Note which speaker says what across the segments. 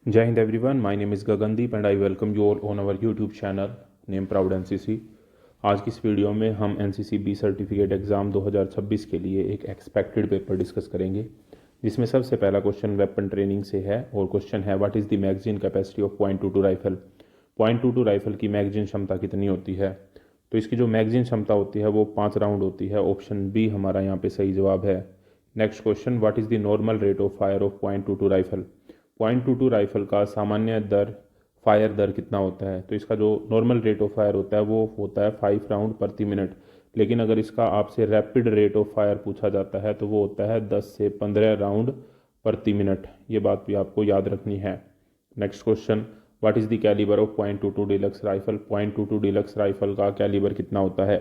Speaker 1: Jai Hind everyone, my name is Gagandeep and I welcome you all on our YouTube channel Name Proud NCC। आज की इस video में हम NCC B certificate exam 2026 के लिए एक एक्सपेक्टेड पेपर डिस्कस करेंगे, जिसमें सबसे पहला क्वेश्चन वेपन ट्रेनिंग से है और क्वेश्चन है what is the magazine capacity of .22 rifle. .22 rifle की मैगजीन क्षमता कितनी होती है? तो इसकी जो मैगजीन क्षमता होती है वो 5 राउंड होती है। ऑप्शन बी हमारा यहाँ पे सही जवाब है। Next question, what is the normal rate of fire of .22 rifle. .22 rifle का सामान्य दर फायर दर कितना होता है? तो इसका जो नॉर्मल रेट ऑफ फायर होता है वो होता है 5 राउंड प्रति मिनट, लेकिन अगर इसका आपसे रैपिड रेट ऑफ फायर पूछा जाता है तो वो होता है 10 से 15 राउंड प्रति मिनट। ये बात भी आपको याद रखनी है। Next question, what is the calibre of .22 deluxe rifle. .22 deluxe rifle का कैलिबर कितना होता है?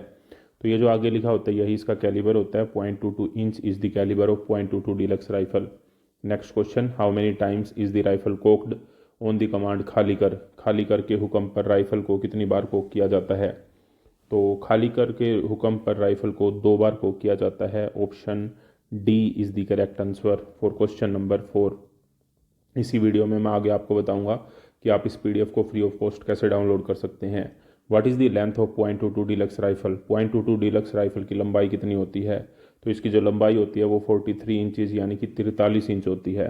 Speaker 1: तो ये जो आगे लिखा होता है यही इसका कैलिबर होता है। .22 inch is the calibre of .22 deluxe rifle. Next question, how many times is the rifle cocked on the command खाली कर। खाली कर के हुक्म पर राइफल को कितनी बार कोक किया जाता है? तो खाली कर के हुक्म पर राइफल को 2 बार कोक किया जाता है। Option D is the correct answer for question number 4। इसी वीडियो में मैं आगे आपको बताऊंगा कि आप इस पीडीएफ को फ्री ऑफ कॉस्ट कैसे डाउनलोड कर सकते हैं। What is the length of .22 deluxe rifle. .22 deluxe rifle की लंबाई कितनी होती है? तो इसकी जो लंबाई होती है वो 43 इंचज़ यानी कि 43 इंच होती है।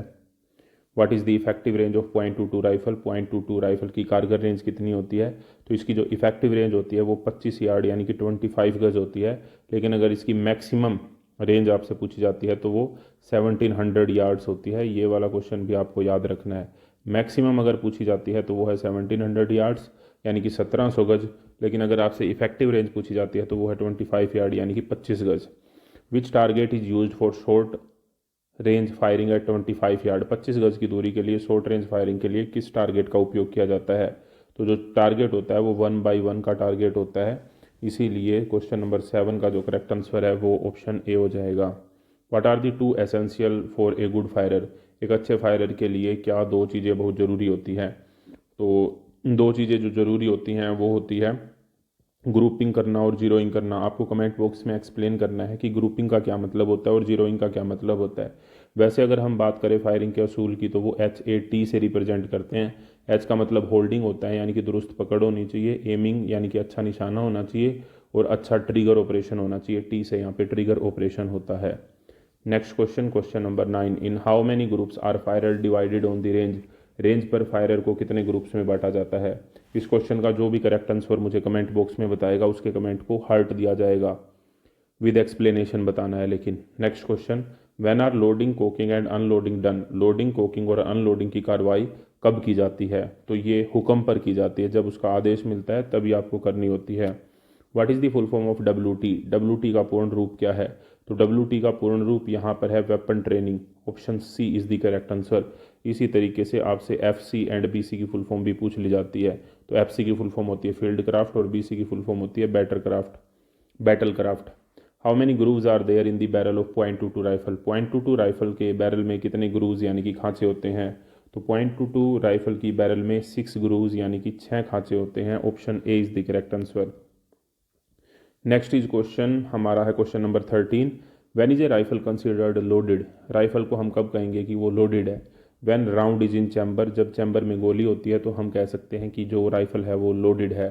Speaker 1: What is the effective range of .22 rifle. .22 rifle की कारगर रेंज कितनी होती है? तो इसकी जो इफेक्टिव रेंज होती है वो 25 यार्ड यानी कि 25 गज होती है, लेकिन अगर इसकी मैक्सिमम रेंज आपसे पूछी जाती है तो वो 1700 यार्ड्स होती है। ये वाला क्वेश्चन भी आपको याद रखना है। मैक्सिमम अगर पूछी जाती है तो वो है 1700 यार्ड्स यानी कि 1700 गज, लेकिन अगर आपसे इफेक्टिव रेंज पूछी जाती है तो वो है 25 यार्ड यानी कि 25 गज। Which target is use for short range firing at 25 yard. 25 गज की दूरी के लिए शॉर्ट रेंज फायरिंग के लिए किस टारगेट का उपयोग किया जाता है? तो जो टारगेट होता है वो 1/1 का टारगेट होता है, इसीलिए क्वेश्चन नंबर 7 का जो करेक्ट आंसर है वो ऑप्शन ए हो जाएगा। What are the 2 essential for a good firer. एक अच्छे फायरर के लिए क्या 2 चीज़ें बहुत ज़रूरी होती हैं? तो 2 चीज़ें जो ज़रूरी होती हैं वो होती है ग्रुपिंग करना और जीरोइंग करना। आपको कमेंट बॉक्स में एक्सप्लेन करना है कि ग्रुपिंग का क्या मतलब होता है और जीरोइंग का क्या मतलब होता है। वैसे अगर हम बात करें फायरिंग के असूल की तो वो HAT से रिप्रेजेंट करते हैं। एच का मतलब होल्डिंग होता है यानी कि दुरुस्त पकड़ होनी चाहिए, एमिंग यानी कि अच्छा निशाना होना चाहिए, और अच्छा ट्रिगर ऑपरेशन होना चाहिए। टी से यहाँ पे ट्रिगर ऑपरेशन होता है। Next question, question number 9, in how many groups are firer divided on the range. Range पर फायरर को कितने ग्रुप्स में बांटा जाता है? इस क्वेश्चन का जो भी करेक्ट आंसर मुझे कमेंट बॉक्स में बताएगा उसके कमेंट को हार्ट दिया जाएगा। विद एक्सप्लेनेशन बताना है लेकिन। Next question, when are loading cocking and unloading done. Loading cocking और अनलोडिंग की कार्रवाई कब की जाती है? तो ये हुक्म पर की जाती है, जब उसका आदेश मिलता है तभी आपको करनी होती है। What is the full form of WT। WT का पूर्ण रूप क्या है? तो WT का पूर्ण रूप यहाँ पर है weapon training. Option C is the correct answer. इसी तरीके से आपसे FC एंड BC की फुल फॉर्म भी पूछ ली जाती है। तो FC की फुल फॉर्म होती है फील्ड क्राफ्ट और BC की फुल फॉर्म होती है battle craft. How many grooves are there in the barrel of .22 rifle. .22 rifle के बैरल में कितने ग्रूव्स यानी कि खांचे होते हैं? तो .22 राइफल की बैरल में 6 ग्रूव्स यानी कि 6 खांचे होते हैं। Option A is the correct answer. Next is question हमारा है question number 13, when is a rifle considered loaded. Rifle को हम कब कहेंगे कि वो लोडेड है? When round is in chamber. जब चैम्बर में गोली होती है तो हम कह सकते हैं कि जो राइफल है वो लोडेड है।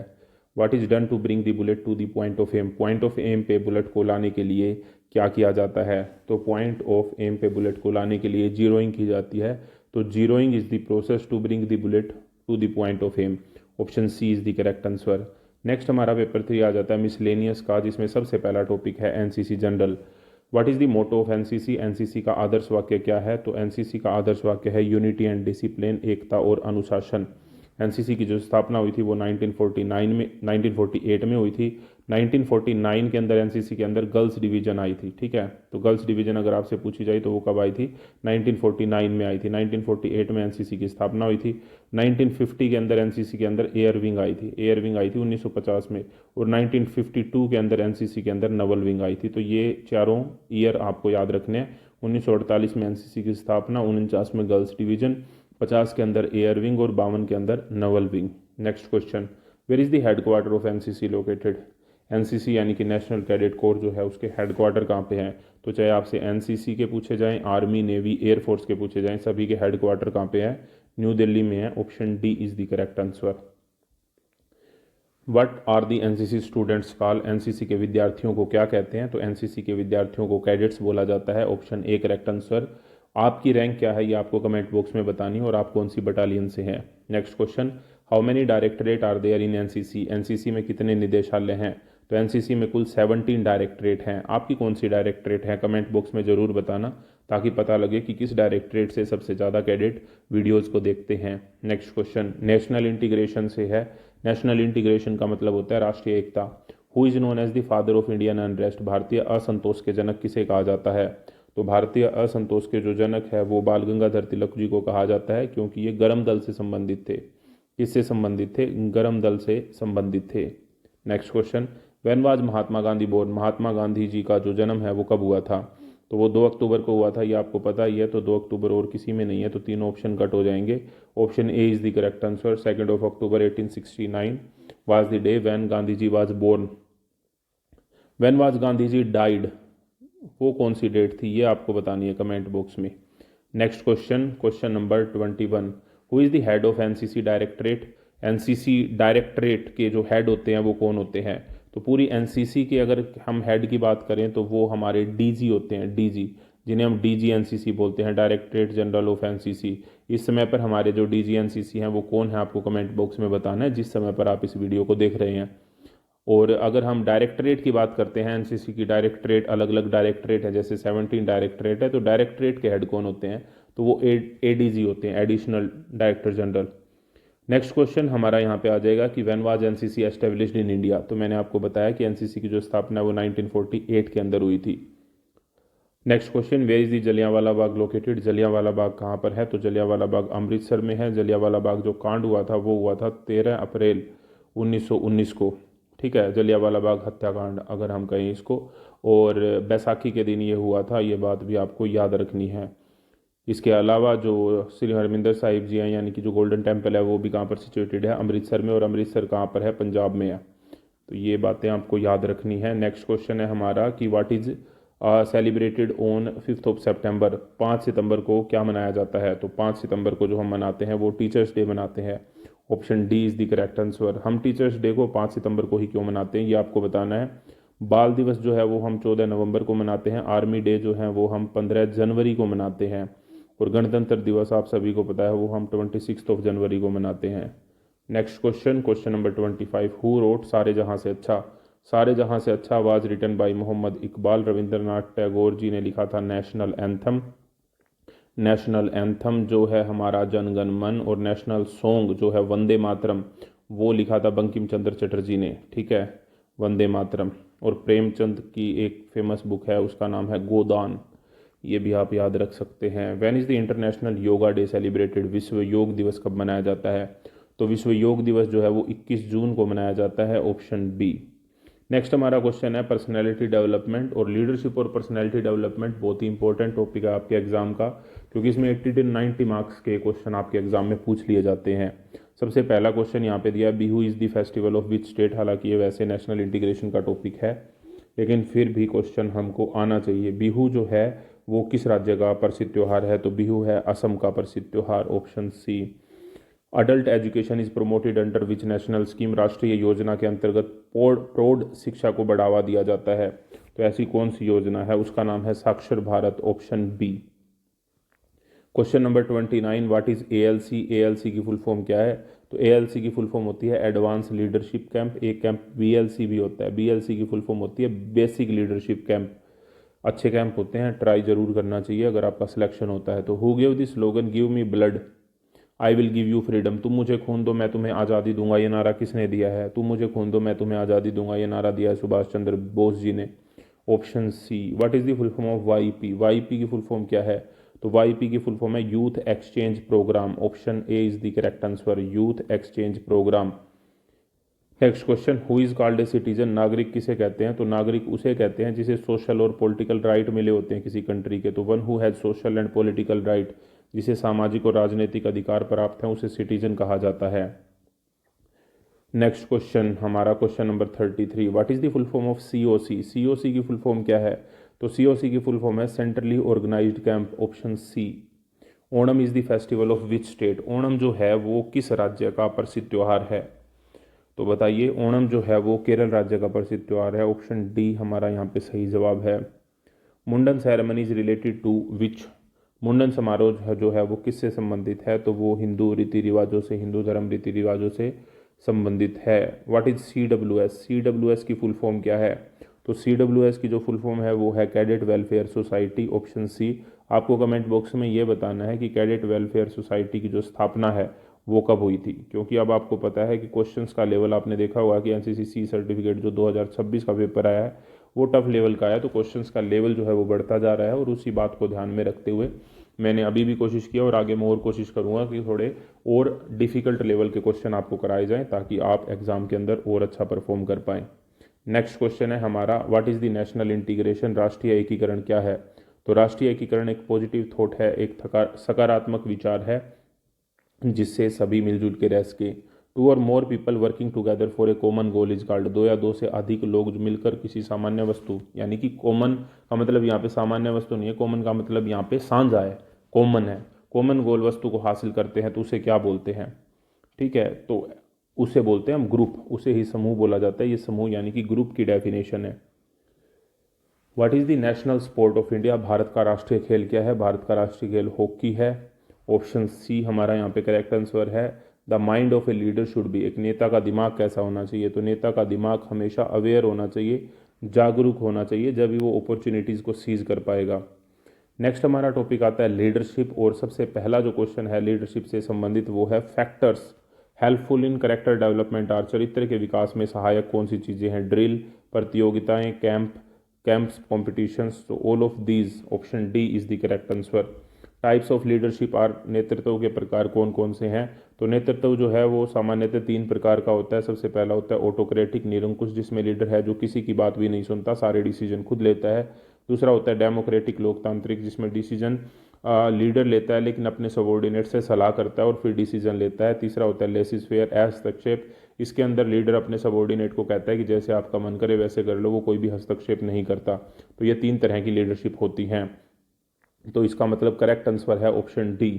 Speaker 1: What is done to bring the bullet to the point of aim. Point of aim पे बुलेट को लाने के लिए क्या किया जाता है? तो पॉइंट ऑफ एम पे बुलेट को लाने के लिए जीरोइंग की जाती है। तो zeroing is the process to bring the bullet to the point of aim. Option C is the correct answer. Next हमारा पेपर 3 आ जाता है मिसलेनियस का, जिसमें सबसे पहला टॉपिक है NCC general. What is the motto of NCC। NCC का आदर्श वाक्य क्या है? तो NCC का आदर्श वाक्य है यूनिटी एंड डिसिप्लिन, एकता और अनुशासन। NCC की जो स्थापना हुई थी वो 1948 में हुई थी। 1949 के अंदर NCC के अंदर गर्ल्स डिवीजन आई थी। ठीक है, तो गर्ल्स डिवीजन अगर आपसे पूछी जाए तो वो कब आई थी? 1949 में आई थी। 1948 में NCC की स्थापना हुई थी। 1950 के अंदर NCC के अंदर एयर विंग आई थी। एयर विंग आई थी 1950 में, और 1952 के अंदर NCC के अंदर नवल विंग आई थी। तो ये चारों ईयर आपको याद रखने हैं। 1948 में NCC की स्थापना, 49 में गर्ल्स डिवीजन, 50 के अंदर एयर विंग और 52 के अंदर naval wing. Next question, where is the headquarter of NCC located. NCC यानी कि नेशनल कैडेट कोर जो है उसके हेडक्वार्टर कहाँ पे हैं? तो चाहे आपसे NCC के पूछे जाएं, आर्मी, नेवी, एयरफोर्स के पूछे जाएं, सभी के हेडक्वार्टर कहाँ पे हैं? न्यू दिल्ली में है, option D is the correct answer. What are the NCC students call, NCC के विद्यार्थियों को क्या कहते हैं? तो एनसीसी के विद्यार्थियों को कैडेट्स बोला जाता है, ऑप्शन ए करेक्ट आंसर। आपकी रैंक क्या है ये आपको कमेंट बॉक्स में बतानी है और आप कौन सी बटालियन से हैं। Next question, how many directorate are there in NCC, NCC में कितने निदेशालय हैं? तो एनसीसी में कुल 17 डायरेक्टरेट हैं। आपकी कौन सी डायरेक्टरेट है कमेंट बॉक्स में ज़रूर बताना, ताकि पता लगे कि किस डायरेक्टरेट से सबसे ज़्यादा कैडेट वीडियोज़ को देखते हैं। नेक्स्ट क्वेश्चन, नेशनल इंटीग्रेशन से है। नेशनल इंटीग्रेशन का मतलब होता है राष्ट्रीय एकता। Who is known as the father of Indian unrest, भारतीय असंतोष के जनक किसे कहा जाता है? तो भारतीय असंतोष के जो जनक है वो बाल गंगाधर तिलक जी को कहा जाता है, क्योंकि ये गर्म दल से संबंधित थे। किससे संबंधित थे? गर्म दल से संबंधित थे। Next question, when was Mahatma Gandhi born, Mahatma Gandhi ji का जो जन्म है वो कब हुआ था? तो वो 2 अक्टूबर को हुआ था, ये आपको पता ही है। तो 2 अक्टूबर और किसी में नहीं है, तो तीनों ऑप्शन कट हो जाएंगे। Option A is the correct answer. 2 October 1869 was the day when Gandhi ji was born. When was Gandhi ji died, वो कौन सी डेट थी ये आपको बतानी है कमेंट बॉक्स में। Next question, question number 21, who is the head of NCC directorate, NCC directorate के जो हेड होते हैं वो कौन होते हैं? तो पूरी एनसीसी के अगर हम हेड की बात करें तो वो हमारे डीजी होते हैं, डीजी, जिन्हें हम डीजी एनसीसी बोलते हैं, डायरेक्टरेट जनरल ऑफ एनसीसी। इस समय पर हमारे जो डीजी एनसीसी हैं वो कौन है आपको कमेंट बॉक्स में बताना है, जिस समय पर आप इस वीडियो को देख रहे हैं। और अगर हम डायरेक्टरेट की बात करते हैं, एनसीसी की डायरेक्टरेट अलग अलग डायरेक्टरेट है, जैसे 17 डायरेक्टरेट है, तो डायरेक्टरेट के हेड कौन होते हैं? तो वो एडीजी होते हैं, additional director general. Next question हमारा यहाँ पे आ जाएगा कि when was NCC established in India. तो मैंने आपको बताया कि एनसीसी की जो स्थापना है वो 1948 के अंदर हुई थी। Next question, where is the Jallianwala Bagh located, Jallianwala Bagh कहाँ पर है? तो जलियांवाला बाग अमृतसर में है। जलियांवाला बाग जो कांड हुआ था वो हुआ था 13 अप्रैल 1919 को। ठीक है, जलियांवाला बाग हत्याकांड अगर हम कहें इसको, और बैसाखी के दिन ये हुआ था, ये बात भी आपको याद रखनी है। इसके अलावा जो श्री हरमिंदर साहिब जी हैं, यानी कि जो गोल्डन टेम्पल है वो भी कहाँ पर सिचुएटेड है? अमृतसर में। और अमृतसर कहाँ पर है? पंजाब में है। तो ये बातें आपको याद रखनी है। नेक्स्ट क्वेश्चन है हमारा कि व्हाट इज सेलिब्रेटेड ऑन 5 सितंबर, 5 सितंबर को क्या मनाया जाता है? तो 5 सितंबर को जो हम मनाते हैं वो टीचर्स डे मनाते हैं, option D is the correct answer. हम टीचर्स डे को 5 सितंबर को ही क्यों मनाते हैं ये आपको बताना है। बाल दिवस जो है वो हम 14 नवंबर को मनाते हैं। आर्मी डे जो है वो हम 15 जनवरी को मनाते हैं। और गणतंत्र दिवस आप सभी को पता है वो हम 26 जनवरी को मनाते हैं। Next question, question number 25, who wrote Saare Jahan Se Accha. Saare Jahan Se Accha was written by Mohammad Iqbal, Rabindranath Tagore ji ने लिखा था नेशनल एंथम। नेशनल एंथम जो है हमारा जनगण मन, और नेशनल सॉन्ग जो है वंदे मातरम, वो लिखा था बंकिम चंद्र चटर्जी ने। ठीक है, वंदे मातरम। और प्रेमचंद की एक फेमस बुक है उसका नाम है गोदान, ये भी आप याद रख सकते हैं। When is the international yoga day celebrated, विश्व योग दिवस कब मनाया जाता है? तो विश्व योग दिवस जो है वो 21 जून को मनाया जाता है, ऑप्शन बी। नेक्स्ट हमारा क्वेश्चन है पर्सनैलिटी डेवलपमेंट और लीडरशिप। और पर्सनैलिटी डेवलपमेंट बहुत ही इंपॉर्टेंट टॉपिक है आपके एग्जाम का, क्योंकि इसमें 80 to 90 मार्क्स के क्वेश्चन आपके एग्जाम में पूछ लिए जाते हैं। सबसे पहला क्वेश्चन यहाँ पे दिया, Bihu is the festival of which state. हालांकि ये वैसे नेशनल इंटीग्रेशन का टॉपिक है, लेकिन फिर भी क्वेश्चन हमको आना चाहिए। बिहू जो है वो किस राज्य का प्रसिद्ध त्यौहार है? तो बिहू है असम का प्रसिद्ध त्यौहार, option C. Adult education is promoted under which national scheme, राष्ट्रीय योजना के अंतर्गत प्रौढ़ शिक्षा को बढ़ावा दिया जाता है। तो ऐसी कौन सी योजना है? उसका नाम है Saakshar Bharat, option B. Question number 29, what is ALC. ALC की फुल फॉर्म क्या है? तो एएलसी की फुल फॉर्म होती है एडवांस लीडरशिप कैंप। एक कैंप बीएलसी भी होता है, बीएलसी की फुल फॉर्म होती है बेसिक लीडरशिप कैंप। अच्छे कैंप होते हैं, ट्राई जरूर करना चाहिए अगर आपका सिलेक्शन होता है तो। Who give the slogan give me blood I will give you freedom, तुम मुझे खून दो मैं तुम्हें आज़ादी दूंगा, ये नारा किसने दिया है? तुम मुझे खून दो मैं तुम्हें आज़ादी दूंगा, ये नारा दिया है सुभाष चंद्र बोस जी ने, option C. What is the full form of YP. YP की फुल फॉर्म क्या है? तो वाईपी की फुल फॉर्म है youth exchange programme, option A is the correct answer, youth exchange programme. Next question, who is called a citizen. नागरिक किसे कहते हैं? तो नागरिक उसे कहते हैं जिसे सोशल और पॉलिटिकल राइट मिले होते हैं किसी कंट्री के। तो one who has social and political right, जिसे सामाजिक और राजनीतिक अधिकार प्राप्त हैं, उसे सिटीजन कहा जाता है। नेक्स्ट क्वेश्चन हमारा question number 33, what is the full form of COC. COC की फुल फॉर्म क्या है? तो सीओसी की फुल फॉर्म है centrally organised camp, option C. Onam is the festival of which state, Onam जो है वो किस राज्य का प्रसिद्ध त्यौहार है? तो बताइए, ओणम जो है वो केरल राज्य का प्रसिद्ध त्यौहार है। ऑप्शन डी हमारा यहाँ पे सही जवाब है। मुंडन सेरेमनीज रिलेटेड टू विच, मुंडन समारोह जो है वो किससे संबंधित है? तो वो हिंदू रीति रिवाजों से, हिंदू धर्म रीति रिवाजों से संबंधित है। व्हाट इज CWS, CWS की फुल फॉर्म क्या है? तो CWS की जो फुल फॉर्म है वो है cadet welfare society. Option C. आपको कमेंट बॉक्स में ये बताना है कि कैडेट वेलफेयर सोसाइटी की जो स्थापना है वो कब हुई थी, क्योंकि अब आपको पता है कि क्वेश्चंस का लेवल आपने देखा होगा कि एनसीसी सी सर्टिफिकेट जो 2026 का पेपर आया है वो टफ लेवल का है, तो क्वेश्चंस का लेवल जो है वो बढ़ता जा रहा है। और उसी बात को ध्यान में रखते हुए मैंने अभी भी कोशिश की और आगे मैं और कोशिश करूंगा कि थोड़े और डिफ़िकल्ट लेवल के क्वेश्चन आपको कराए जाएं ताकि आप एग्ज़ाम के अंदर और अच्छा परफॉर्म कर पाएँ। नेक्स्ट क्वेश्चन है हमारा, what is the national integration, राष्ट्रीय एकीकरण क्या है? तो राष्ट्रीय एकीकरण एक पॉजिटिव थॉट है, एक सकारात्मक विचार है जिससे सभी मिलजुल के रह सके। टू और more people working together for a common goal is called, दो या दो से अधिक लोग जो मिलकर किसी सामान्य वस्तु, यानी कि कॉमन का मतलब यहाँ पे सामान्य वस्तु नहीं है, कॉमन का मतलब यहाँ पे साझा है, कॉमन है, कॉमन गोल वस्तु को हासिल करते हैं तो उसे क्या बोलते हैं? ठीक है, तो उसे बोलते हैं हम ग्रुप, उसे ही समूह बोला जाता है। ये समूह यानी कि ग्रुप की डेफिनेशन है। What is the national sport of India, Bharat का राष्ट्रीय खेल क्या है? भारत का राष्ट्रीय खेल हॉकी है। ऑप्शन सी हमारा यहाँ पे करेक्ट आंसर है। The mind of a leader should be, एक नेता का दिमाग कैसा होना चाहिए? तो नेता का दिमाग हमेशा अवेयर होना चाहिए, जागरूक होना चाहिए, जब भी वो अपॉर्चुनिटीज़ को सीज कर पाएगा। नेक्स्ट हमारा टॉपिक आता है लीडरशिप, और सबसे पहला जो क्वेश्चन है लीडरशिप से संबंधित वो है factors helpful in character development are, चरित्र के विकास में सहायक कौन सी चीज़ें हैं? ड्रिल, प्रतियोगिताएं, कैंप्स, कॉम्पिटिशन्स, तो all of these, option D is the correct answer. Types of leadership are, नेतृत्व के प्रकार कौन कौन से हैं? तो नेतृत्व जो है वो सामान्यतः 3 प्रकार का होता है। सबसे पहला होता है ऑटोक्रेटिक, निरंकुश, जिसमें लीडर है जो किसी की बात भी नहीं सुनता, सारे डिसीजन खुद लेता है। दूसरा होता है डेमोक्रेटिक, लोकतांत्रिक, जिसमें डिसीजन लीडर लेता है लेकिन अपने सबॉर्डिनेट से सलाह करता है और फिर डिसीजन लेता है। तीसरा होता है लेसिस फेयर, हस्तक्षेप, इसके अंदर लीडर अपने सबॉर्डिनेट को कहता है कि जैसे आपका मन करे वैसे कर लो, वो कोई भी हस्तक्षेप नहीं करता। तो ये 3 तरह की लीडरशिप होती हैं। तो इसका मतलब करेक्ट आंसर है option D.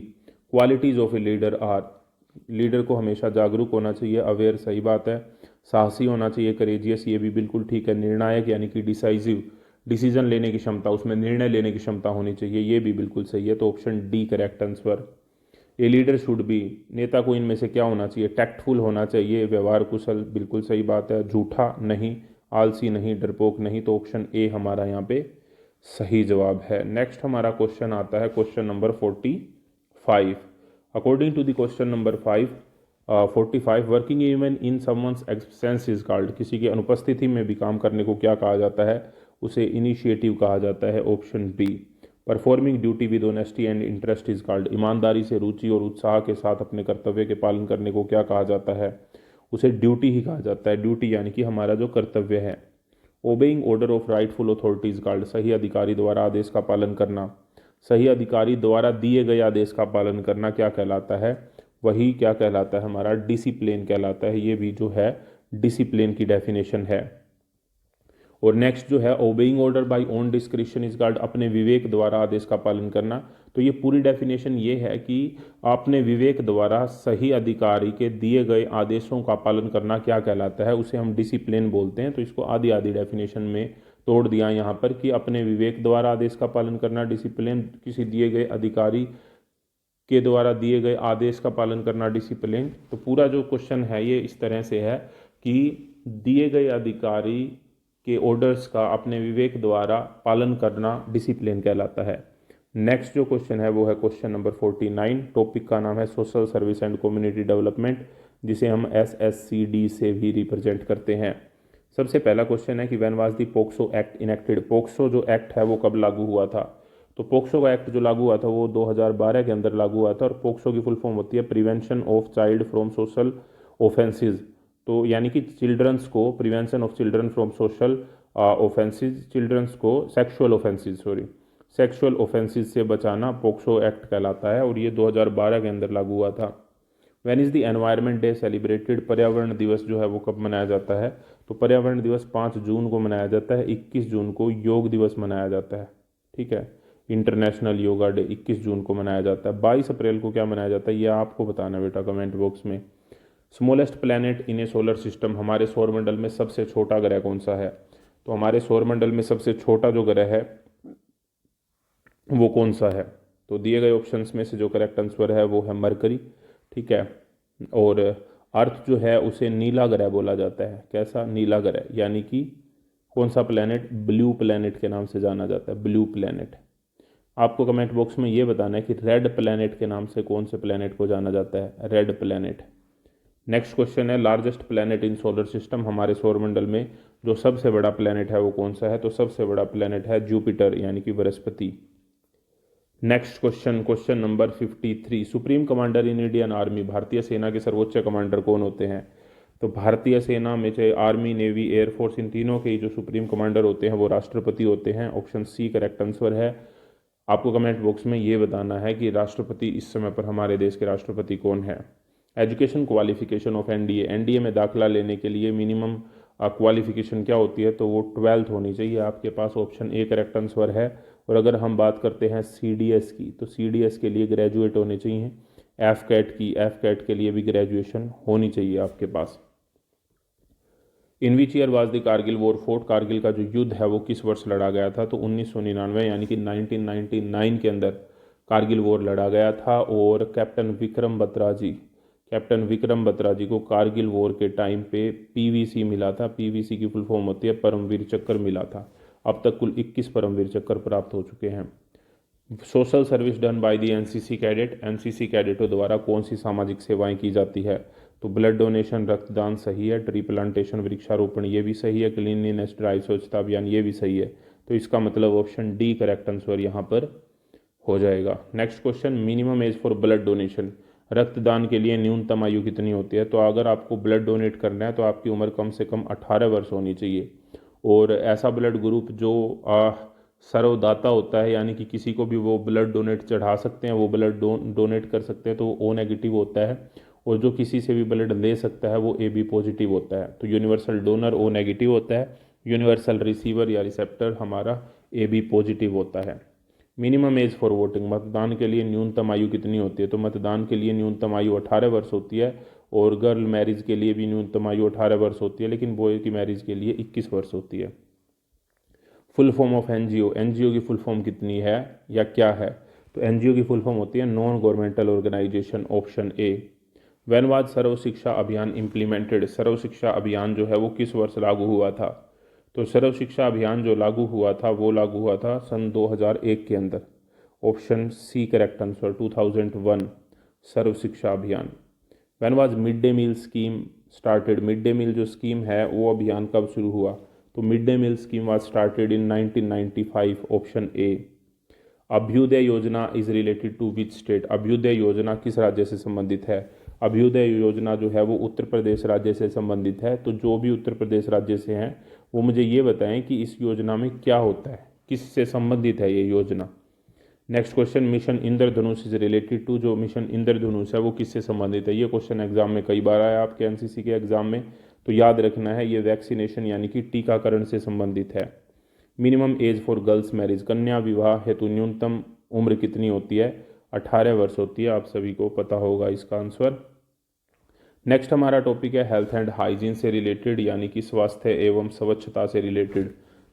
Speaker 1: Qualities of a leader are, leader को हमेशा जागरूक होना चाहिए, अवेयर, सही बात है। साहसी होना चाहिए, करेजियस, ये भी बिल्कुल ठीक है। निर्णायक यानी कि डिसाइसिव, डिसीजन लेने की क्षमता, उसमें निर्णय लेने की क्षमता होनी चाहिए, ये भी बिल्कुल सही है। तो option D correct answer. A leader should be, नेता को इनमें से क्या होना चाहिए? टैक्टफुल होना चाहिए, व्यवहार कुशल, बिल्कुल सही बात है। झूठा नहीं, आलसी नहीं, डरपोक नहीं, तो ऑप्शन ए हमारा यहाँ पे सही जवाब है। नेक्स्ट हमारा क्वेश्चन आता है question number 45। According to the question number 45, working even in someone's absence is called, किसी की अनुपस्थिति में भी काम करने को क्या कहा जाता है? उसे इनिशिएटिव कहा जाता है, option B. Performing duty with honesty and interest is called, ईमानदारी से, रुचि और उत्साह के साथ अपने कर्तव्य के पालन करने को क्या कहा जाता है? उसे ड्यूटी ही कहा जाता है, ड्यूटी यानी कि हमारा जो कर्तव्य है। Obeying order of rightful authorities called, सही अधिकारी द्वारा आदेश का पालन करना, सही अधिकारी द्वारा दिए गए आदेश का पालन करना क्या कहलाता है? वही क्या कहलाता है? हमारा डिसिप्लिन कहलाता है। ये भी जो है डिसिप्लिन की डेफिनेशन है। और नेक्स्ट जो है obeying order by own description is called, अपने विवेक द्वारा आदेश का पालन करना। तो ये पूरी डेफिनेशन ये है कि अपने विवेक द्वारा सही अधिकारी के दिए गए आदेशों का पालन करना क्या कहलाता है? उसे हम डिसिप्लिन बोलते हैं। तो इसको आधी आधी डेफिनेशन में तोड़ दिया यहाँ पर कि अपने विवेक द्वारा आदेश का पालन करना डिसिप्लिन, किसी दिए गए अधिकारी के द्वारा दिए गए आदेश का पालन करना डिसिप्लिन। तो पूरा जो क्वेश्चन है ये इस तरह से है कि दिए गए अधिकारी के ऑर्डर्स का अपने विवेक द्वारा पालन करना डिसिप्लिन कहलाता है। नेक्स्ट जो क्वेश्चन है वो है क्वेश्चन नंबर 49। टॉपिक का नाम है social service and community development, जिसे हम SSCD से भी रिप्रेजेंट करते हैं। सबसे पहला क्वेश्चन है कि when was the POCSO act enacted, POCSO जो एक्ट है वो कब लागू हुआ था? तो पोक्सो का एक्ट जो लागू हुआ था वो 2012 के अंदर लागू हुआ था। और पोक्सो की फुल फॉर्म होती है prevention of child from social offences. तो यानी कि चिल्ड्रंस को, prevention of children from social offences, childrens को सेक्सुअल ऑफेंसेस, सेक्सुअल ऑफेंसेस से बचाना पोक्सो एक्ट कहलाता है। और ये 2012 के अंदर लागू हुआ था। When is the environment day celebrated, पर्यावरण दिवस जो है वो कब मनाया जाता है? तो पर्यावरण दिवस 5 जून को मनाया जाता है। 21 जून को योग दिवस मनाया जाता है। ठीक है, इंटरनेशनल योगा डे 21 जून को मनाया जाता है। 22 अप्रैल को क्या मनाया जाता है ये आपको बताना है बेटा कमेंट बॉक्स में। Smallest planet in A solar system, हमारे सौरमंडल में सबसे छोटा ग्रह कौन सा है? तो हमारे सौरमंडल में सबसे छोटा जो ग्रह है वो कौन सा है? तो दिए गए ऑप्शंस में से जो करेक्ट आंसर है वो है मरकरी, ठीक है। और अर्थ जो है उसे नीला ग्रह बोला जाता है। कैसा? नीला ग्रह, यानी कि कौन सा प्लैनेट? ब्लू प्लैनेट के नाम से जाना जाता है, ब्लू प्लैनेट। आपको कमेंट बॉक्स में ये बताना है कि रेड प्लैनेट के नाम से कौन से प्लैनेट को जाना जाता है? Red planet. नेक्स्ट क्वेश्चन है largest planet in solar system, हमारे सौरमंडल में जो सबसे बड़ा प्लैनेट है वो कौन सा है? तो सबसे बड़ा प्लैनेट है जुपिटर, यानी कि Brihaspati. Next question, question number 53, supreme commander in Indian army, भारतीय सेना के सर्वोच्च कमांडर कौन होते हैं? तो भारतीय सेना में चाहे आर्मी, नेवी, एयरफोर्स, इन तीनों के जो सुप्रीम कमांडर होते हैं वो राष्ट्रपति होते हैं। ऑप्शन सी करेक्ट आंसर है। आपको कमेंट बॉक्स में ये बताना है कि राष्ट्रपति इस समय पर हमारे देश के राष्ट्रपति कौन है। Education qualification of NDA, NDA में दाखिला लेने के लिए मिनिमम क्वालिफिकेशन क्या होती है? तो वो 12th होनी चाहिए आपके पास। ऑप्शन ए करेक्ट आंसर है। और अगर हम बात करते हैं सीडीएस की, तो सीडीएस के लिए ग्रेजुएट होने चाहिए। एफ कैट की, एफ कैट के लिए भी ग्रेजुएशन होनी चाहिए आपके पास। In which year was the Kargil war fought, Kargil का जो युद्ध है वो किस वर्ष लड़ा गया था? तो 1999 यानी कि 1999 के अंदर कारगिल वॉर लड़ा गया था। और कैप्टन विक्रम बत्रा जी को कारगिल वॉर के टाइम पे पीवीसी मिला था। पीवीसी की फुल फॉर्म होती है परमवीर चक्र मिला था। अब तक कुल 21 परमवीर चक्र प्राप्त हो चुके हैं। Social service done by the NCC cadet, NCC कैडेटों द्वारा कौन सी सामाजिक सेवाएं की जाती है? तो ब्लड डोनेशन, रक्तदान सही है। ट्री प्लांटेशन, वृक्षारोपण, ये भी सही है। क्लीनलीनेस ड्राइव, स्वच्छता अभियान, ये भी सही है। तो इसका मतलब ऑप्शन डी करेक्ट आंसर यहाँ पर हो जाएगा। Next question, minimum age for blood donation, रक्तदान के लिए न्यूनतम आयु कितनी होती है? तो अगर आपको ब्लड डोनेट करना है तो आपकी उम्र कम से कम 18 वर्ष होनी चाहिए। और ऐसा ब्लड ग्रुप जो सर्वदाता होता है, यानी कि किसी को भी वो ब्लड डोनेट चढ़ा सकते हैं, वो ब्लड डोनेट कर सकते हैं, तो वो ओ नेगेटिव होता है। और जो किसी से भी ब्लड ले सकता है वो ए बी पॉजिटिव होता है। तो यूनिवर्सल डोनर ओ नेगेटिव होता है, यूनिवर्सल रिसीवर या रिसेप्टर हमारा ए बी पॉजिटिव होता है। मिनिमम एज फॉर वोटिंग, मतदान के लिए न्यूनतम आयु कितनी होती है? तो मतदान के लिए न्यूनतम आयु 18 वर्ष होती है। और गर्ल मैरिज के लिए भी न्यूनतम आयु 18 वर्ष होती है, लेकिन बॉय की मैरिज के लिए 21 वर्ष होती है। Full form of NGO, NGO की फुल फॉर्म कितनी है या क्या है? तो एनजीओ की फुल फॉर्म होती है non governmental organisation. Option A. When was Sarva Shiksha Abhiyan implemented, सर्व शिक्षा अभियान जो है वो किस वर्ष लागू हुआ था? तो सर्व शिक्षा अभियान जो लागू हुआ था वो लागू हुआ था सन 2001 के अंदर। Option C correct answer 2001 Sarva Shiksha Abhiyan. When was mid day meal scheme started, mid day meal जो स्कीम है वो अभियान कब शुरू हुआ? तो mid day meal scheme was started in 1995। Option A. Abhyudaya Yojana is related to which state, Abhyudaya Yojana किस राज्य से संबंधित है? अभ्युदय योजना जो है वो उत्तर प्रदेश राज्य से संबंधित है। तो जो भी उत्तर प्रदेश राज्य से हैं वो मुझे ये बताएं कि इस योजना में क्या होता है, किससे संबंधित है ये योजना। Next question, mission Indradhanush is related to, जो मिशन इंद्रधनुष है वो किससे संबंधित है? ये क्वेश्चन एग्जाम में कई बार आया आपके एनसीसी के एग्जाम में, तो याद रखना है ये वैक्सीनेशन यानी कि टीकाकरण से संबंधित है। Minimum age for girls marriage, कन्या विवाह हेतु न्यूनतम उम्र कितनी होती है? 18 वर्ष होती है। आप सभी को पता होगा इसका आंसर। नेक्स्ट हमारा टॉपिक है हेल्थ एंड हाइजीन से रिलेटेड, यानी कि स्वास्थ्य एवं स्वच्छता से रिलेटेड।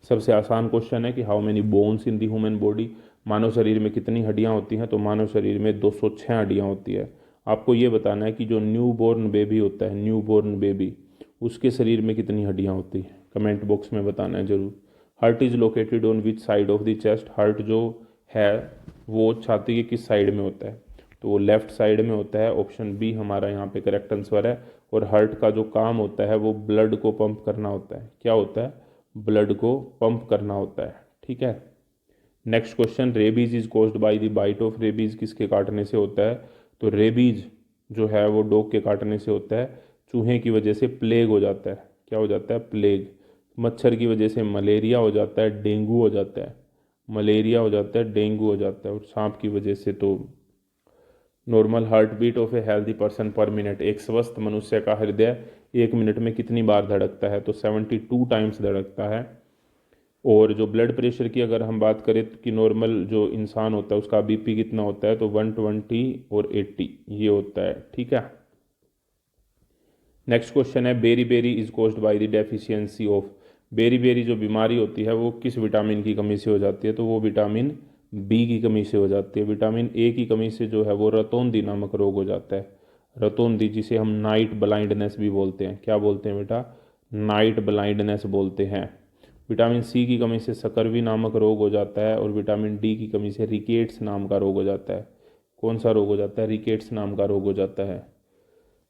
Speaker 1: सबसे आसान क्वेश्चन है कि how many bones in the human body, मानव शरीर में कितनी हड्डियां होती हैं? तो मानव शरीर में 206 हड्डियां होती है। आपको ये बताना है कि जो न्यू बॉर्न बेबी होता है, न्यू बॉर्न बेबी, उसके शरीर में कितनी हड्डियां होती हैं? कमेंट बॉक्स में बताना है जरूर। Heart is located on which side of the chest, heart जो है वो छाती के किस साइड में होता है? तो वो लेफ्ट साइड में होता है। ऑप्शन बी हमारा यहाँ पे करेक्ट आंसर है। और हार्ट का जो काम होता है वो ब्लड को पंप करना होता है। क्या होता है? ब्लड को पंप करना होता है, ठीक है। Next question, rabies is caused by the bite of, rabies किसके काटने से होता है? तो रेबीज जो है वो डॉग के काटने से होता है। चूहे की वजह से प्लेग हो जाता है। क्या हो जाता है? प्लेग। मच्छर की वजह से मलेरिया हो जाता है, डेंगू हो जाता है। मलेरिया हो जाता है, डेंगू हो जाता है। और सांप की वजह से तो normal heart beat of a healthy person per minute, एक स्वस्थ मनुष्य का हृदय 1 मिनट में कितनी बार धड़कता है? तो 72 टाइम्स धड़कता है। और जो ब्लड प्रेशर की अगर हम बात करें कि नॉर्मल जो इंसान होता है उसका बीपी कितना होता है, तो 120 और 80 ये होता है। ठीक है। नेक्स्ट क्वेश्चन है, beriberi is caused by the deficiency of. Beriberi जो बीमारी होती है वो किस विटामिन की कमी से हो जाती है, तो वो विटामिन बी की कमी से हो जाती है। विटामिन ए की कमी से जो है वो रतौंधी नामक रोग हो जाता है। रतौंधी, जिसे हम नाइट ब्लाइंडनेस भी बोलते हैं। क्या बोलते हैं बेटा? नाइट ब्लाइंडनेस बोलते हैं। विटामिन सी की कमी से सकरवी नामक रोग हो जाता है। और विटामिन डी की कमी से रिकेट्स नाम का रोग हो जाता है। कौन सा रोग हो जाता है? रिकेट्स नाम का रोग हो जाता है।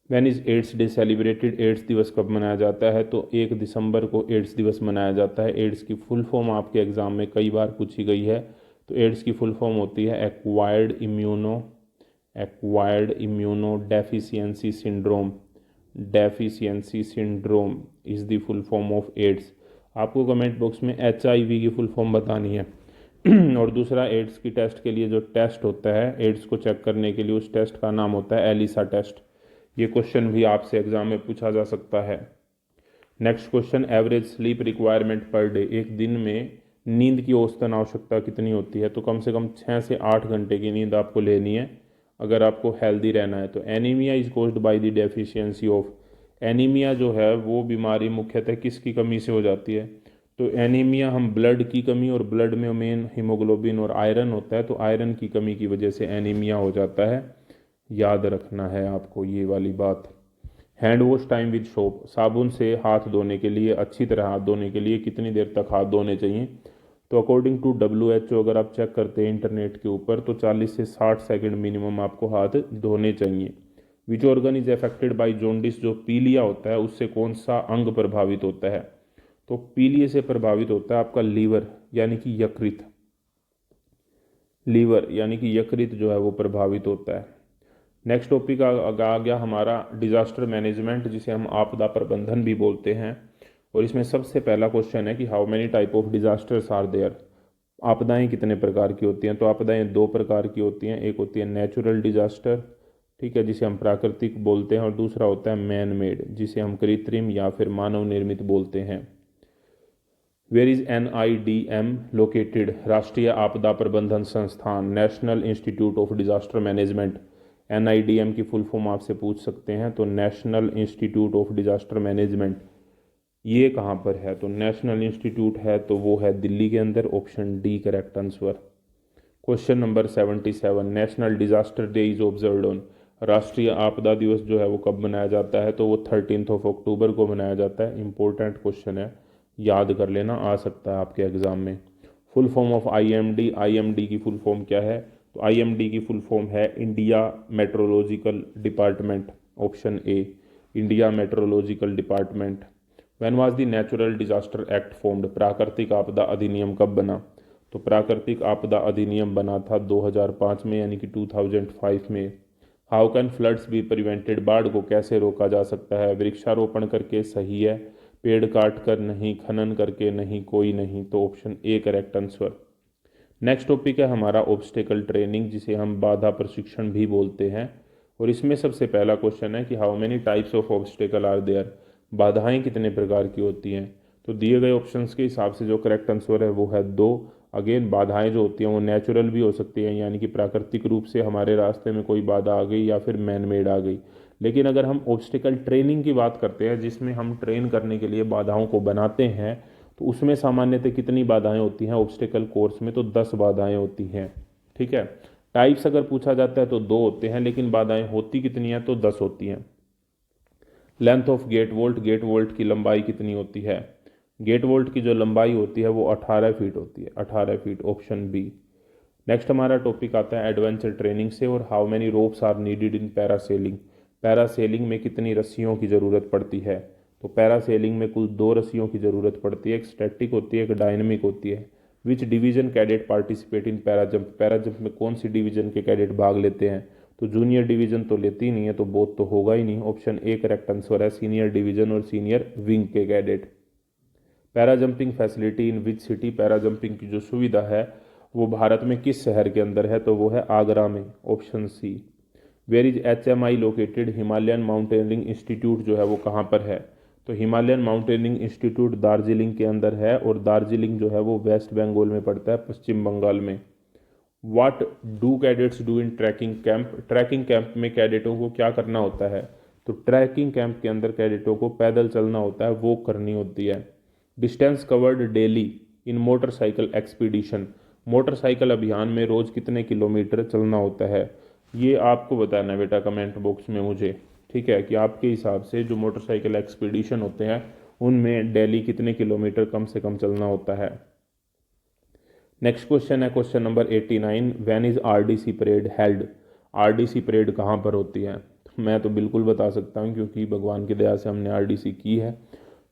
Speaker 1: When is AIDS day celebrated? AIDS दिवस कब मनाया जाता है? तो 1 दिसंबर को एड्स दिवस मनाया जाता है। एड्स की फुल फॉर्म आपके एग्जाम में कई बार पूछी गई है। तो एड्स की फुल फॉर्म होती है acquired immuno deficiency syndrome. Deficiency syndrome is the full form of AIDS. आपको कमेंट बॉक्स में HIV की फुल फॉर्म बतानी है। और दूसरा, एड्स की टेस्ट के लिए जो टेस्ट होता है एड्स को चेक करने के लिए, उस टेस्ट का नाम होता है एलिसा टेस्ट। ये क्वेश्चन भी आपसे एग्जाम में पूछा जा सकता है। Next question, average sleep requirement per day. एक दिन में नींद की औसतन आवश्यकता कितनी होती है? तो कम से कम 6 से 8 घंटे की नींद आपको लेनी है अगर आपको हेल्दी रहना है। तो anaemia is caused by the deficiency of. Anaemia जो है वो बीमारी मुख्यतः किसकी कमी से हो जाती है? तो एनीमिया हम ब्लड की कमी, और ब्लड में मेन हीमोग्लोबिन और आयरन होता है, तो आयरन की कमी की वजह से एनीमिया हो जाता है। याद रखना है आपको ये वाली बात। Hand wash time with soap. साबुन से हाथ धोने के लिए, अच्छी तरह हाथ धोने के लिए कितनी देर तक हाथ धोने चाहिए? तो अकॉर्डिंग टू WHO, अगर आप चेक करते हैं इंटरनेट के ऊपर, तो 40 से 60 सेकंड मिनिमम आपको हाथ धोने चाहिए। Which organ is affected by jaundice? जो पीलिया होता है उससे कौन सा अंग प्रभावित होता है? तो पीलिया से प्रभावित होता है आपका लीवर, यानी कि यकृत। लीवर यानी कि यकृत जो है वो प्रभावित होता है। नेक्स्ट टॉपिक आ गया हमारा डिजास्टर मैनेजमेंट, जिसे हम आपदा प्रबंधन भी बोलते हैं। और इसमें सबसे पहला क्वेश्चन है कि how many type of disasters are there? आपदाएं कितने प्रकार की होती हैं? तो आपदाएं 2 प्रकार की होती हैं। एक होती है नेचुरल डिजास्टर, ठीक है, जिसे हम प्राकृतिक बोलते हैं। और दूसरा होता है मैन मेड, जिसे हम कृत्रिम या फिर मानव निर्मित बोलते हैं। Where is NIDM located? राष्ट्रीय आपदा प्रबंधन संस्थान, national institute of disaster management. NIDM की फुल फॉर्म आपसे पूछ सकते हैं, तो national institute of disaster management. ये कहाँ पर है? तो नेशनल इंस्टीट्यूट है तो वो है दिल्ली के अंदर। Option D correct answer. Question number 77, national disaster day is observed on. राष्ट्रीय आपदा दिवस जो है वो कब मनाया जाता है? तो वो 13 अक्टूबर को मनाया जाता है। इंपॉर्टेंट क्वेश्चन है, याद कर लेना, आ सकता है आपके एग्जाम में। Full form of IMD। IMD की फुल फॉर्म क्या है? तो IMD की फुल फॉर्म है India meteorological department. Option A, India meteorological department. When was the natural disaster act formed? प्राकृतिक आपदा अधिनियम कब बना? तो प्राकृतिक आपदा अधिनियम बना था 2005 में, यानी कि 2005 में। How can floods be prevented? बाढ़ को कैसे रोका जा सकता है? वृक्षारोपण करके सही है, पेड़ काट कर नहीं, खनन करके नहीं, कोई नहीं। तो option A correct answer. Next topic है हमारा ऑब्स्टेकल ट्रेनिंग, जिसे हम बाधा प्रशिक्षण भी बोलते हैं। और इसमें सबसे पहला क्वेश्चन है कि how many types of obstacle are there? बाधाएं कितने प्रकार की होती हैं? तो दिए गए ऑप्शंस के हिसाब से जो करेक्ट आंसर है वो है 2। अगेन, बाधाएं जो होती हैं वो नेचुरल भी हो सकती हैं, यानी कि प्राकृतिक रूप से हमारे रास्ते में कोई बाधा आ गई, या फिर मैन मेड आ गई। लेकिन अगर हम ऑब्स्टिकल ट्रेनिंग की बात करते हैं, जिसमें हम ट्रेन करने के लिए बाधाओं को बनाते हैं, तो उसमें सामान्यतः कितनी बाधाएं होती हैं? ऑब्स्टिकल कोर्स में तो 10 बाधाएं होती हैं। ठीक है। टाइप्स अगर पूछा जाता है तो 2 होते हैं, लेकिन बाधाएं होती कितनी हैं? तो 10 होती हैं। Length of gate vault. Gate vault की लंबाई कितनी होती है? गेट वोल्ट की जो लंबाई होती है वो 18 फीट होती है। 18 फीट, ऑप्शन बी। नेक्स्ट हमारा टॉपिक आता है एडवेंचर ट्रेनिंग से। और how many ropes are needed in parasailing? Parasailing में कितनी रस्सियों की ज़रूरत पड़ती है? तो पैरासेलिंग में कुल 2 रस्सियों की ज़रूरत पड़ती है। एक स्टैटिक होती है, एक डायनेमिक होती है। विच division cadet participate in para jump? Para jump में कौन सी डिवीजन के कैडेट भाग लेते हैं? तो जूनियर डिवीजन तो लेती नहीं है, तो बोथ तो होगा ही नहीं। ऑप्शन ए करेक्ट आंसर है, सीनियर डिवीजन और सीनियर विंग के cadet. Parajumping facility in which city? Parajumping की जो सुविधा है वो भारत में किस शहर के अंदर है? तो वो है आगरा में। Option C. Where is HMI located? Himalayan mountaineering institute जो है वो कहाँ पर है? तो हिमालयन माउंटेनिंग इंस्टीट्यूट दार्जिलिंग के अंदर है, और दार्जिलिंग जो है वो वेस्ट बंगाल में पड़ता है, पश्चिम बंगाल में। What do cadets do in trekking camp? Trekking camp में कैडेटों को क्या करना होता है? तो ट्रैकिंग कैंप के अंदर कैडेटों को पैदल चलना होता है, वो करनी होती है। डिस्टेंस कवर्ड डेली इन मोटरसाइकिल एक्सपीडिशन, मोटरसाइकिल अभियान में रोज कितने किलोमीटर चलना होता है? ये आपको बताना है बेटा कमेंट बॉक्स में मुझे, ठीक है, कि आपके हिसाब से जो मोटरसाइकिल एक्सपीडिशन होते हैं उनमें डेली कितने किलोमीटर कम से कम चलना होता है। नेक्स्ट क्वेश्चन है question number 89, when is RDC parade held? RDC parade कहाँ पर होती है? मैं तो बिल्कुल बता सकता हूँ, क्योंकि भगवान की दया से हमने आरडीसी की है।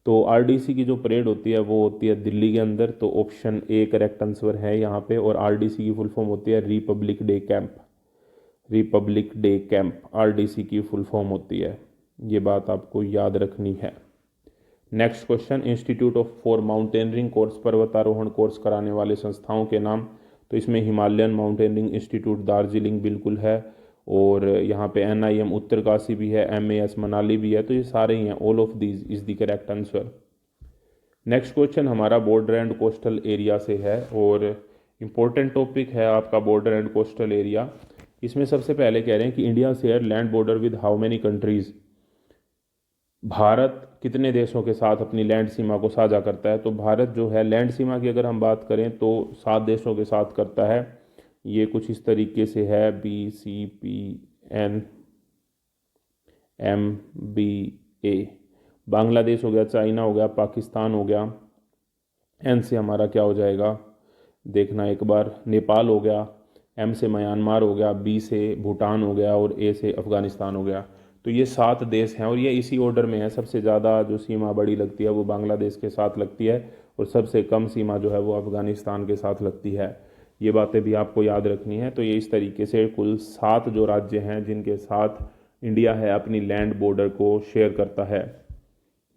Speaker 1: तो आरडीसी की जो परेड होती है वो होती है दिल्ली के अंदर, तो ऑप्शन ए करेक्ट आंसर है यहाँ पे। और आरडीसी की फुल फॉर्म होती है Republic day camp. Republic day camp RDC की फुल फॉर्म होती है, ये बात आपको याद रखनी है। Next question, institute of for mountaineering course, पर्वतारोहण कोर्स कराने वाले संस्थाओं के नाम। तो इसमें हिमालयन माउंटेनियरिंग इंस्टीट्यूट दार्जिलिंग बिल्कुल है, और यहाँ पे NIM उत्तरकाशी भी है, MAS मनाली भी है, तो ये सारे ही हैं। All of these is the correct answer. Next question हमारा बॉर्डर एंड कोस्टल एरिया से है, और इम्पोर्टेंट टॉपिक है आपका बॉर्डर एंड कोस्टल एरिया। इसमें सबसे पहले कह रहे हैं कि India share land border with how many countries? Bharat कितने देशों के साथ अपनी लैंड सीमा को साझा करता है? तो भारत जो है लैंड सीमा की अगर हम बात करें तो 7 देशों के साथ करता है। ये कुछ इस तरीके से है, BCPNMBA। बांग्लादेश हो गया, चाइना हो गया, पाकिस्तान हो गया, N से हमारा क्या हो जाएगा देखना एक बार, नेपाल हो गया, M से म्यांमार हो गया, B से भूटान हो गया, और A से अफगानिस्तान हो गया। तो ये 7 देश हैं, और ये इसी ऑर्डर में है। सबसे ज़्यादा जो सीमा बड़ी लगती है वो बांग्लादेश के साथ लगती है, और सबसे कम सीमा जो है वो अफगानिस्तान के साथ लगती है। ये बातें भी आपको याद रखनी है। तो ये इस तरीके से कुल 7 जो राज्य हैं जिनके साथ इंडिया है अपनी लैंड बॉर्डर को शेयर करता है।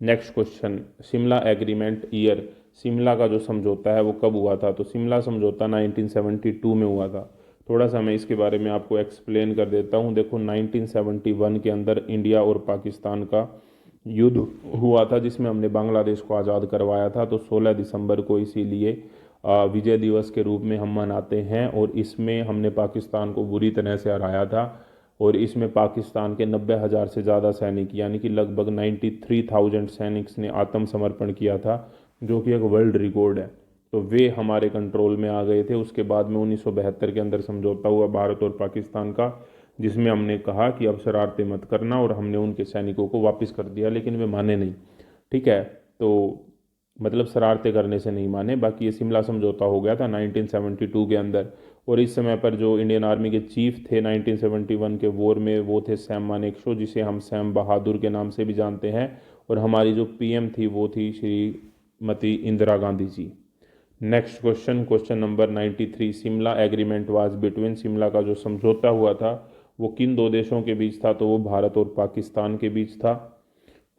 Speaker 1: Next question, Shimla agreement year, Shimla का जो समझौता है वो कब हुआ था? तो शिमला समझौता 1972 में हुआ था। थोड़ा सा मैं इसके बारे में आपको एक्सप्लेन कर देता हूँ। देखो 1971 के अंदर इंडिया और पाकिस्तान का युद्ध हुआ था, जिसमें हमने बांग्लादेश को आज़ाद करवाया था। तो 16 दिसंबर को इसीलिए विजय दिवस के रूप में हम मनाते हैं, और इसमें हमने पाकिस्तान को बुरी तरह से हराया था। और इसमें पाकिस्तान के 90,000 से ज़्यादा सैनिक, यानी कि लगभग 93,000 सैनिक ने आत्मसमर्पण किया था, जो कि एक वर्ल्ड रिकॉर्ड है। तो वे हमारे कंट्रोल में आ गए थे। उसके बाद में 1972 के अंदर समझौता हुआ भारत और पाकिस्तान का, जिसमें हमने कहा कि अब शरारतें मत करना, और हमने उनके सैनिकों को वापस कर दिया, लेकिन वे माने नहीं। ठीक है, तो मतलब शरारतें करने से नहीं माने। बाकी ये शिमला समझौता हो गया था 1972 के अंदर। और इस समय पर जो इंडियन आर्मी के चीफ थे 1971 के वॉर में, वो थे सैम मानेकशॉ, जिसे हम सैम बहादुर के नाम से भी जानते हैं। और हमारी जो PM थी वो थी Shrimati Indira Gandhi ji. Next question, question number 93, Shimla agreement was between, Shimla का जो समझौता हुआ था वो किन 2 देशों के बीच था? तो वो भारत और पाकिस्तान के बीच था।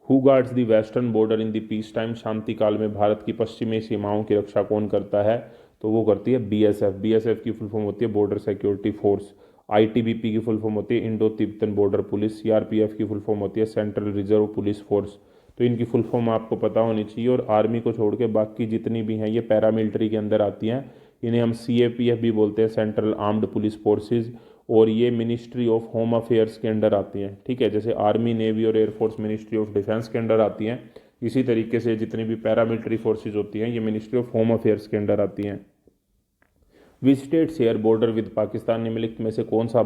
Speaker 1: Who guards the western border in the peace time, शांति काल में भारत की पश्चिमी सीमाओं की रक्षा कौन करता है? तो वो करती है BSF। BSF की फुल फॉर्म होती है बॉर्डर सिक्योरिटी फोर्स। ITBP की फुल फॉर्म होती है Indo Tibetan border police. CRPF की फुल फॉर्म होती है सेंट्रल रिजर्व पुलिस फोर्स। तो इनकी फुल फॉर्म आपको पता होनी चाहिए। और आर्मी को छोड़ के बाकी जितनी भी हैं ये पैरामिलिट्री के अंदर आती हैं। इन्हें हम CAPF भी बोलते हैं, सेंट्रल आर्म्ड पुलिस फोर्सेज, और ये मिनिस्ट्री ऑफ होम अफेयर्स के अंडर आती हैं। ठीक है, जैसे आर्मी, नेवी और एयरफोर्स मिनिस्ट्री ऑफ डिफेंस के अंडर आती हैं, इसी तरीके से जितनी भी पैरामिलिट्री फोर्सेज होती हैं ये मिनिस्ट्री ऑफ होम अफेयर्स के अंडर आती हैं। Which state share border with Pakistan, निम्नलिखित में से कौन सा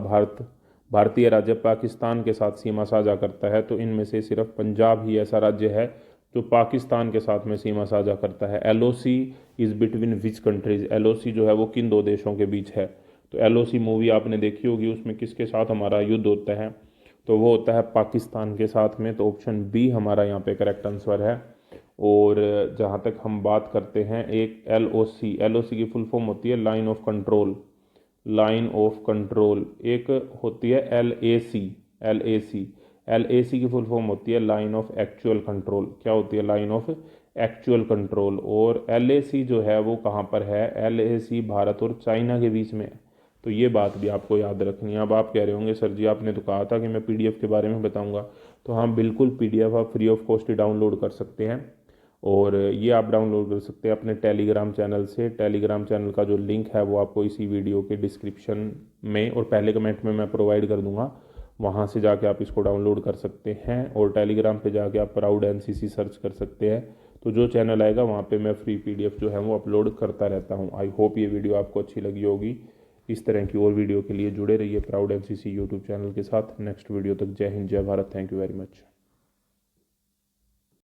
Speaker 1: भारतीय राज्य पाकिस्तान के साथ सीमा साझा करता है? तो इनमें से सिर्फ पंजाब ही ऐसा राज्य है जो पाकिस्तान के साथ में सीमा साझा करता है। LOC is between which countries, LOC जो है वो किन 2 देशों के बीच है? तो LOC मूवी आपने देखी होगी, उसमें किसके साथ हमारा युद्ध होता है? तो वो होता है पाकिस्तान के साथ में। तो ऑप्शन B हमारा यहाँ पे करेक्ट आंसर है। और जहाँ तक हम बात करते हैं एक LOC की फुल फॉर्म होती है line of control. Line of control. एक होती है LAC की फुल फॉर्म होती है लाइन ऑफ एक्चुअल कंट्रोल। क्या होती है? Line of actual control. और LAC जो है वो कहाँ पर है? LAC भारत और चाइना के बीच में है। तो ये बात भी आपको याद रखनी है। अब आप कह रहे होंगे सर जी आपने तो कहा था कि मैं PDF के बारे में बताऊंगा, तो हाँ बिल्कुल PDF आप फ्री ऑफ कॉस्ट डाउनलोड कर सकते हैं। और ये आप डाउनलोड कर सकते हैं अपने टेलीग्राम चैनल से। टेलीग्राम चैनल का जो लिंक है वो आपको इसी वीडियो के डिस्क्रिप्शन में और पहले कमेंट में मैं प्रोवाइड कर दूंगा, वहाँ से जाके आप इसको डाउनलोड कर सकते हैं। और टेलीग्राम पे जाके आप प्राउड NCC सर्च कर सकते हैं, तो जो चैनल आएगा वहाँ पे मैं फ्री PDF जो है वो अपलोड करता रहता हूँ। आई होप ये वीडियो आपको अच्छी लगी होगी। इस तरह की और वीडियो के लिए जुड़े रहिए प्राउड NCC यूट्यूब चैनल के साथ। नेक्स्ट वीडियो तक जय हिंद जय Bharat. Thank you very much.